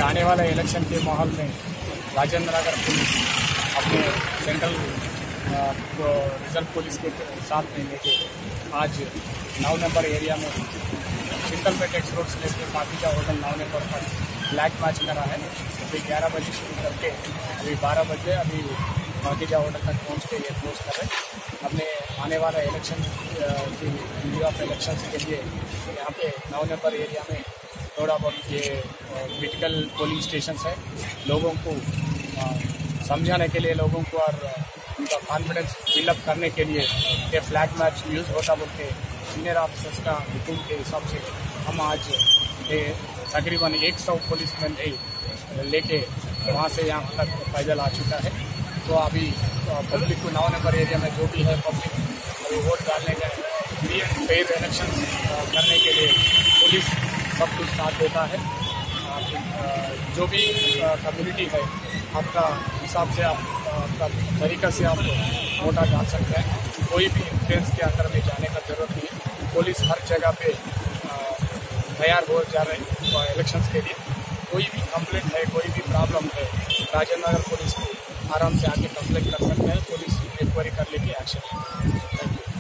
आने वाले इलेक्शन के माहौल में राजेंद्र नगर पुलिस अपने सेंट्रल रिजर्व पुलिस के साथ में लेके आज 9 नंबर एरिया में चिंतलपेट एक्स रोड से लेकर माफिजा होटल 9 नंबर पर ब्लैक मैच करा है। अभी 11 बजे शुरू करके अभी 12 बजे अभी माफिजा होटल तक पहुँच के ये क्लोज कर रहे हैं। हमने आने वाला इलेक्शन की लीव ऑफ इलेक्शन के लिए यहाँ पे 9 नंबर एरिया में थोड़ा बहुत ये क्रिटिकल पोलिंग स्टेशन है, लोगों को समझाने के लिए, लोगों को और उनका कॉन्फिडेंस बिल्डअप करने के लिए ये फ्लैग मैच यूज़ होता बोल के सीनियर ऑफिसर्स का हुक्म के हिसाब से हम आज ये तकरीबन 100 पुलिसमैन लेके वहाँ से यहाँ तक पैदल आ चुका है। तो अभी पब्लिक को 9 नंबर एरिया में जो भी है पब्लिक अभी वोट डालने गए, फ्री एंड फेयर इलेक्शन करने के लिए पुलिस सब कुछ साथ देता है। जो भी कम्युनिटी है आपका हिसाब से आपका तरीका से आप वोट डाल सकते हैं। कोई भी इंफ्लुएंस के अंदर में जाने का जरूरत नहीं है। पुलिस हर जगह पे तैयार हो जा रहे हैं इलेक्शंस के लिए। कोई भी कंप्लेंट है, कोई भी प्रॉब्लम है, राजेंद्र नगर पुलिस को आराम से आके कंप्लेंट कर सकते हैं। पुलिस इंक्वायरी कर लेके एक्शन। Thank you.